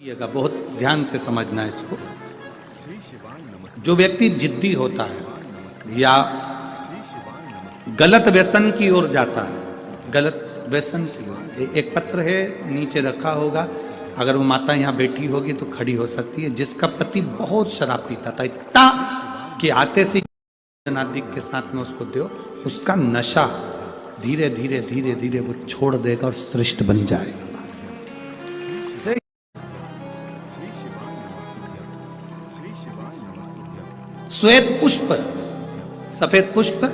बहुत ध्यान से समझना है इसको। जो व्यक्ति जिद्दी होता है या गलत व्यसन की ओर जाता है, गलत व्यसन की ओर, एक पत्र है नीचे रखा होगा, अगर वो माता यहाँ बैठी होगी तो खड़ी हो सकती है, जिसका पति बहुत शराब पीता था, इतना कि आते से जनादिक के साथ में उसको दो, उसका नशा धीरे धीरे धीरे धीरे वो छोड़ देगा और श्रेष्ठ बन जाएगा। श्वेत पुष्प, सफेद पुष्प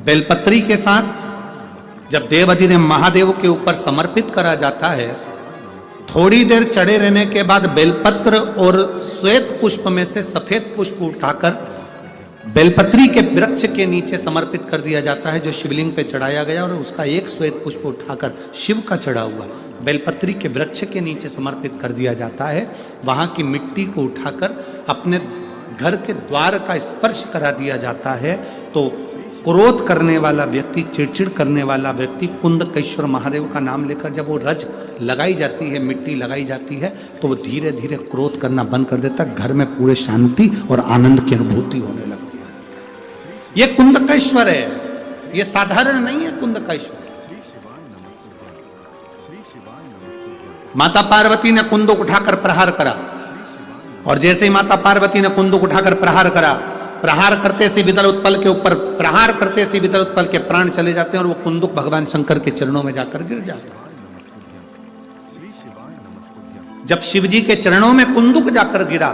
बेलपत्री के साथ जब देवदि ने महादेव के ऊपर समर्पित करा जाता है, थोड़ी देर चढ़े रहने के बाद बेलपत्र और श्वेत पुष्प में से सफेद पुष्प उठाकर बेलपत्री के वृक्ष के नीचे समर्पित कर दिया जाता है, जो शिवलिंग पे चढ़ाया गया, और उसका एक श्वेत पुष्प उठाकर शिव का चढ़ा हुआ बेलपत्री के वृक्ष के नीचे समर्पित कर दिया जाता है। वहां की मिट्टी को उठाकर अपने घर के द्वार का स्पर्श करा दिया जाता है, तो क्रोध करने वाला व्यक्ति, चिड़चिड़ करने वाला व्यक्ति कुंदकेश्वर महादेव का नाम लेकर जब वो रज लगाई जाती है, मिट्टी लगाई जाती है, तो वो धीरे धीरे क्रोध करना बंद कर देता है। घर में पूरे शांति और आनंद की अनुभूति होने लगती है। ये कुंदकेश्वर है, ये साधारण नहीं है। कुंदकेश्वर माता पार्वती ने कुंदक उठाकर प्रहार करा, और जैसे ही माता पार्वती ने कुंदक उठाकर प्रहार करा, प्रहार करते से विदल उत्पल के ऊपर, प्रहार करते से विदल उत्पल के प्राण चले जाते हैं, और वो कुंदक भगवान शंकर के चरणों में जाकर गिर जाता है। जब शिवजी के चरणों में कुंदक जाकर गिरा,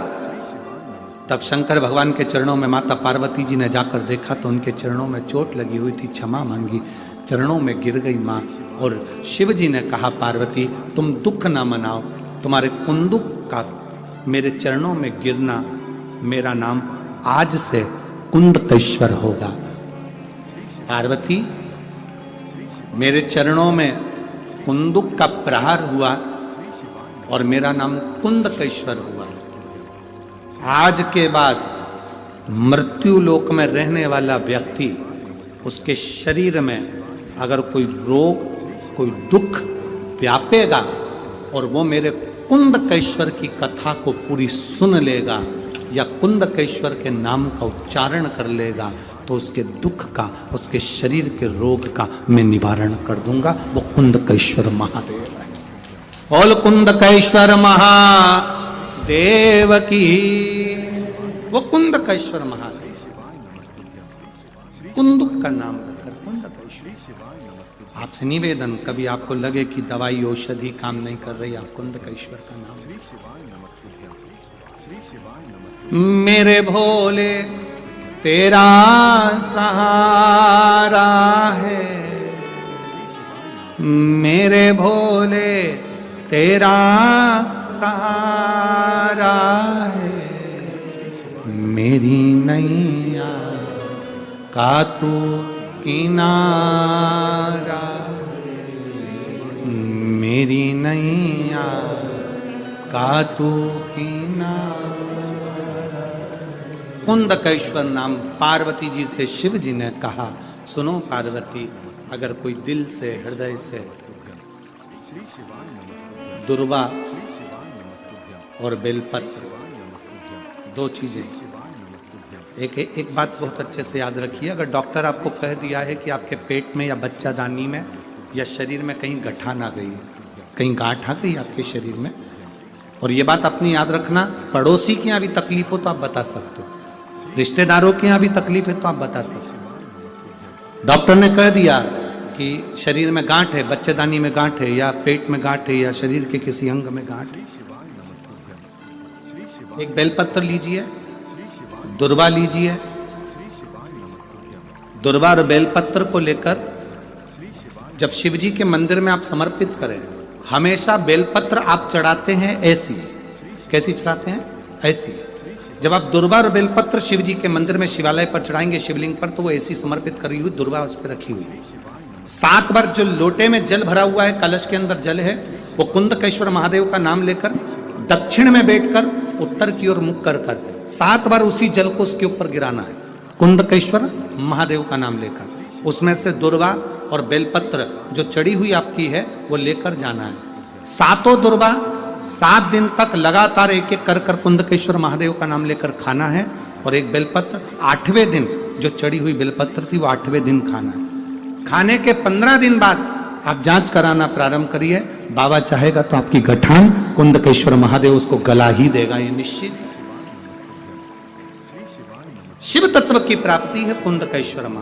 तब शंकर भगवान के चरणों में माता पार्वती जी ने जाकर देखा तो उनके चरणों में चोट लगी हुई थी, क्षमा मांगी, चरणों में गिर गई माँ। और शिवजी ने कहा, पार्वती तुम दुख ना मनाओ, तुम्हारे कुंदक का मेरे चरणों में गिरना, मेरा नाम आज से कुंदकेश्वर होगा। पार्वती, मेरे चरणों में कुंदक का प्रहार हुआ और मेरा नाम कुंदकेश्वर हुआ। आज के बाद मृत्यु लोक में रहने वाला व्यक्ति, उसके शरीर में अगर कोई रोग, कोई दुख व्यापेगा और वो मेरे कुंदकेश्वर की कथा को पूरी सुन लेगा या कुंदकेश्वर के नाम का उच्चारण कर लेगा, तो उसके दुख का, उसके शरीर के रोग का मैं निवारण कर दूंगा। वो कुंदकेश्वर महादेव है। बोल कुंदकेश्वर महादेव की। वो कुंदकेश्वर महादेव, कुंदक का नाम रखकर कुंदकेश्वर। आपसे निवेदन, कभी आपको लगे कि दवाई औषधि काम नहीं कर रही, आप कुंदकेश्वर का नाम। मेरे भोले तेरा सहारा है, मेरे भोले तेरा सहारा है, मेरी नैया का तू किनारा, मेरी नैया का तू किनारा। कुंदकेश्वर नाम पार्वती जी से शिव जी ने कहा, सुनो पार्वती, अगर कोई दिल से, हृदय से दुर्वा और बेलपत्र, दो चीजें, एक बात बहुत अच्छे से याद रखिए, अगर डॉक्टर आपको कह दिया है कि आपके पेट में या बच्चादानी में या शरीर में कहीं गठान आ गई है, कहीं गांठ आ गई आपके शरीर में, और ये बात अपनी याद रखना, पड़ोसी के यहाँ भी तकलीफ हो तो आप बता सकते हो, रिश्तेदारों के यहाँ भी तकलीफ है तो आप बता सकते हो। डॉक्टर ने कह दिया कि शरीर में गांठ है, बच्चेदानी में गांठ है, या पेट में गांठ है, या शरीर के किसी अंग में गांठ है, एक बेलपत्र लीजिए, दुर्वा लीजिए, दुर्वा और बेलपत्र को लेकर जब शिवजी के मंदिर में आप समर्पित करें, हमेशा बेलपत्र आप चढ़ाते हैं ऐसी, कैसी चढ़ाते हैं? ऐसी। जब आप दुर्वा और बेलपत्र शिवजी के मंदिर में, शिवालय पर चढ़ाएंगे, शिवलिंग पर, तो वो ऐसी समर्पित करी हुई दुर्वा उस पर रखी हुई। 7 बार जो लोटे में जल भरा हुआ है, कलश के अंदर जल है, वो कुंदकेश्वर महादेव का नाम लेकर दक्षिण में बैठकर उत्तर की ओर मुख कर 7 बार उसी जल को उसके ऊपर गिराना है, कुंदकेश्वर महादेव का नाम लेकर। उसमें से दुर्वा और बेलपत्र जो चढ़ी हुई आपकी है वो लेकर जाना है। 7 दुर्वा 7 दिन तक लगातार एक एक कर कुंदकेश्वर महादेव का नाम लेकर खाना है, और एक बेलपत्र 8वें दिन जो चढ़ी हुई बेलपत्र थी वो 8वें दिन खाना है। खाने के 15 दिन बाद आप जांच कराना प्रारंभ करिए, बाबा चाहेगा तो आपकी गठान कुंदकेश्वर महादेव उसको गला ही देगा, ये निश्चित। शिव तत्व की प्राप्ति है कुंदकेश्वर महादेव।